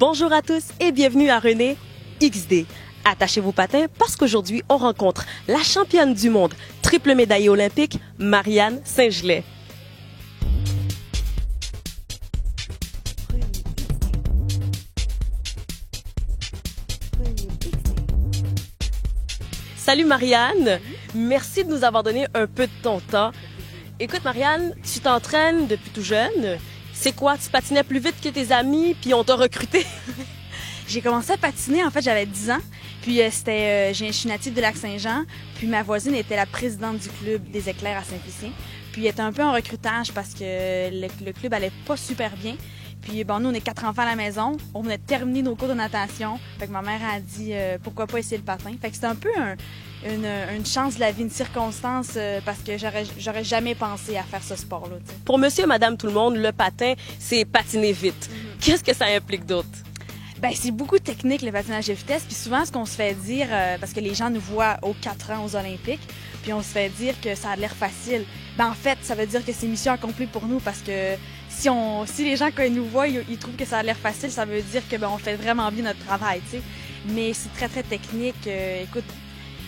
Bonjour à tous et bienvenue à René XD. Attachez vos patins parce qu'aujourd'hui, on rencontre la championne du monde, triple médaillée olympique, Marianne Saint-Gelais. Salut Marianne, merci de nous avoir donné un peu de ton temps. Écoute Marianne, tu t'entraînes depuis tout jeune. C'est quoi, tu patinais plus vite que tes amis puis on t'a recruté? J'ai commencé à patiner, en fait, j'avais 10 ans. Puis je suis native de Lac-Saint-Jean. Puis ma voisine était la présidente du club des éclairs à Saint-Félicien. Puis elle était un peu en recrutage parce que le club allait pas super bien. Puis bon, nous, on est 4 enfants à la maison. On venait de terminer nos cours de natation. Fait que ma mère a dit pourquoi pas essayer le patin. Fait que c'était un peu une chance de la vie, une circonstance parce que j'aurais jamais pensé à faire ce sport-là. T'sais. Pour monsieur et madame tout le monde, le patin, c'est patiner vite. Qu'est-ce que ça implique d'autre? Ben, c'est beaucoup de technique, le patinage de vitesse. Puis souvent, ce qu'on se fait dire, parce que les gens nous voient aux 4 ans aux Olympiques, puis on se fait dire que ça a l'air facile. Ben, en fait, ça veut dire que c'est mission accomplie pour nous parce que si les gens, quand ils nous voient, ils trouvent que ça a l'air facile, ça veut dire que on fait vraiment bien notre travail, tu sais. Mais c'est très, très technique. Écoute,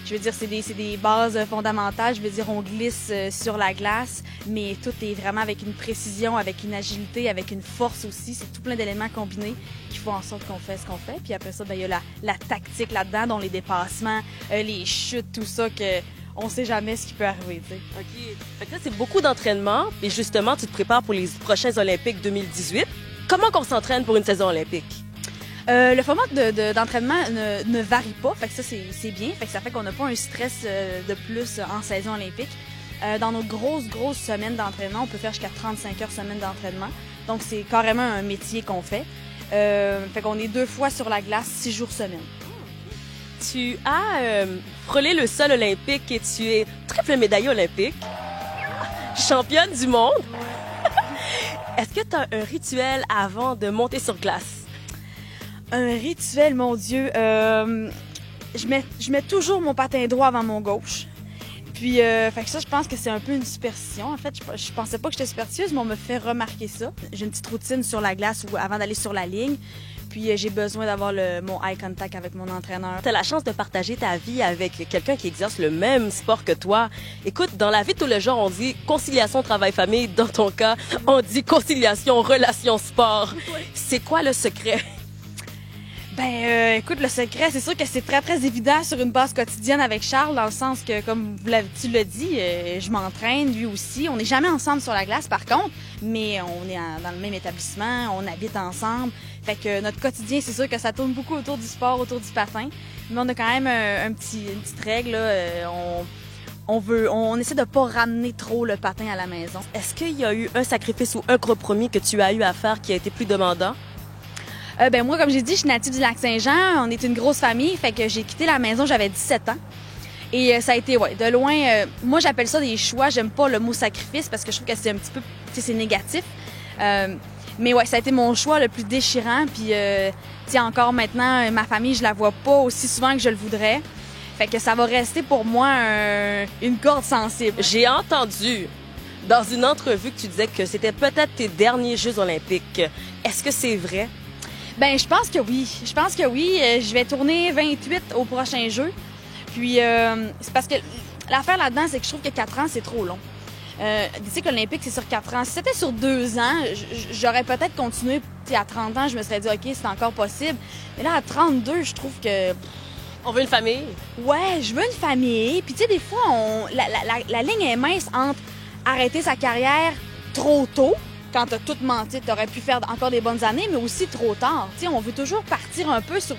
je veux dire, c'est des bases fondamentales. Je veux dire, on glisse sur la glace, mais tout est vraiment avec une précision, avec une agilité, avec une force aussi. C'est tout plein d'éléments combinés qui font en sorte qu'on fait ce qu'on fait. Puis après ça, ben, il y a la tactique là-dedans, dont les dépassements, les chutes, tout ça, que on sait jamais ce qui peut arriver, tu sais. OK. Fait que là, c'est beaucoup d'entraînement. Et justement, tu te prépares pour les prochains Olympiques 2018. Comment qu'on s'entraîne pour une saison olympique? Le format d'entraînement ne varie pas, fait que ça c'est bien, fait que ça fait qu'on n'a pas un stress de plus en saison olympique. Dans nos grosses semaines d'entraînement, on peut faire jusqu'à 35 heures semaine d'entraînement, donc c'est carrément un métier qu'on fait. Fait qu'on est 2 fois sur la glace, 6 jours semaine. Tu as frôlé le sol olympique et tu es triple médaillée olympique, championne du monde. Est-ce que tu as un rituel avant de monter sur glace? Un rituel, mon Dieu. Je mets toujours mon patin droit avant mon gauche. Puis, fait que ça, je pense que c'est un peu une superstition. En fait, je pensais pas que j'étais superstitieuse, mais on me fait remarquer ça. J'ai une petite routine sur la glace avant d'aller sur la ligne. Puis, j'ai besoin d'avoir mon eye contact avec mon entraîneur. Tu as la chance de partager ta vie avec quelqu'un qui exerce le même sport que toi. Écoute, dans la vie de tous les jours, on dit conciliation travail-famille. Dans ton cas, on dit conciliation relation-sport. Oui. C'est quoi le secret? Ben, écoute, le secret, c'est sûr que c'est très, très évident sur une base quotidienne avec Charles, dans le sens que, comme tu l'as dit, je m'entraîne, lui aussi. On n'est jamais ensemble sur la glace, par contre, mais on est dans le même établissement, on habite ensemble. Fait que notre quotidien, c'est sûr que ça tourne beaucoup autour du sport, autour du patin. Mais on a quand même une petite règle, là. On essaie de pas ramener trop le patin à la maison. Est-ce qu'il y a eu un sacrifice ou un compromis que tu as eu à faire qui a été plus demandant? Ben moi, comme j'ai dit, je suis native du Lac-Saint-Jean. On est une grosse famille, fait que j'ai quitté la maison, j'avais 17 ans. Et ça a été, de loin, moi j'appelle ça des choix. J'aime pas le mot sacrifice parce que je trouve que c'est un petit peu, c'est négatif. Mais ouais, ça a été mon choix le plus déchirant. Puis, encore maintenant, ma famille, je la vois pas aussi souvent que je le voudrais. Fait que ça va rester pour moi une corde sensible. J'ai entendu dans une entrevue que tu disais que c'était peut-être tes derniers Jeux olympiques. Est-ce que c'est vrai? Ben, je pense que oui. Je vais tourner 28 au prochain jeu. Puis, c'est parce que l'affaire là-dedans, c'est que je trouve que 4 ans, c'est trop long. Des cycles olympiques, c'est sur 4 ans. Si c'était sur 2 ans, j'aurais peut-être continué. À 30 ans, je me serais dit, OK, c'est encore possible. Mais là, à 32, je trouve que... On veut une famille? Ouais, je veux une famille. Puis, tu sais, des fois, la ligne est mince entre arrêter sa carrière trop tôt, quand t'as tout menti, t'aurais pu faire encore des bonnes années, mais aussi trop tard. Tu sais, on veut toujours partir un peu sur...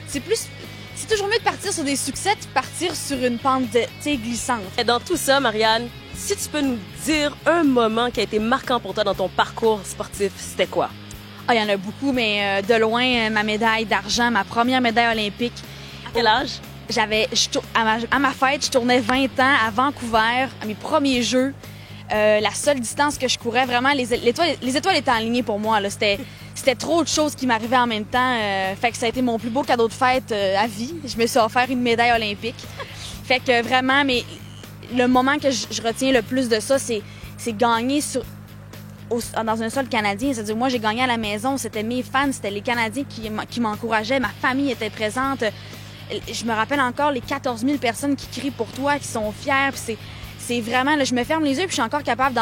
C'est toujours mieux de partir sur des succès que de partir sur une pente glissante. Et dans tout ça, Marianne, si tu peux nous dire un moment qui a été marquant pour toi dans ton parcours sportif, c'était quoi? Ah, il y en a beaucoup, mais de loin, ma médaille d'argent, ma première médaille olympique. À quel âge? À ma fête, je tournais 20 ans à Vancouver, à mes premiers Jeux. La seule distance que je courais, vraiment, les étoiles étaient alignées pour moi. C'était trop de choses qui m'arrivaient en même temps. Fait que ça a été mon plus beau cadeau de fête à vie. Je me suis offert une médaille olympique. Fait que vraiment, mais le moment que je retiens le plus de ça, c'est gagner dans un sol canadien. C'est-à-dire, moi, j'ai gagné à la maison. C'était mes fans, c'était les Canadiens qui m'encourageaient. Ma famille était présente. Je me rappelle encore les 14 000 personnes qui crient pour toi, qui sont fiers. Puis c'est vraiment, là, je me ferme les yeux puis je suis encore capable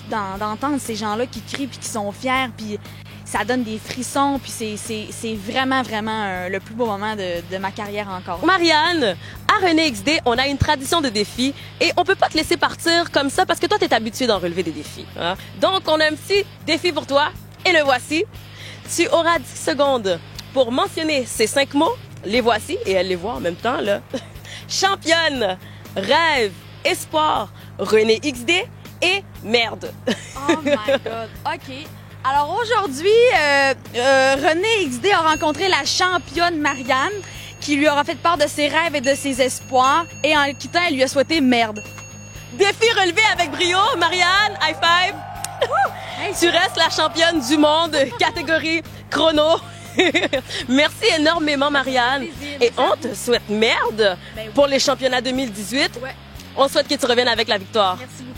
d'entendre ces gens-là qui crient puis qui sont fiers. Puis ça donne des frissons. Puis c'est vraiment, vraiment le plus beau moment de ma carrière encore. Marianne, à René XD, on a une tradition de défis et on peut pas te laisser partir comme ça parce que toi, tu es habitué d'en relever des défis. Hein? Donc, on a un petit défi pour toi et le voici. Tu auras 10 secondes pour mentionner ces 5 mots. Les voici et elle les voit en même temps, là. Championne, rêve, espoir, René XD et merde. Oh my God. OK. Alors aujourd'hui, René XD a rencontré la championne Marianne qui lui aura fait part de ses rêves et de ses espoirs et en le quittant, elle lui a souhaité merde. Défi relevé avec brio. Marianne, high five. Hey, tu restes la championne du monde, catégorie chrono. Merci énormément, Marianne. Et on te souhaite merde pour les championnats 2018. Ouais. On souhaite que tu reviennes avec la victoire. Merci beaucoup.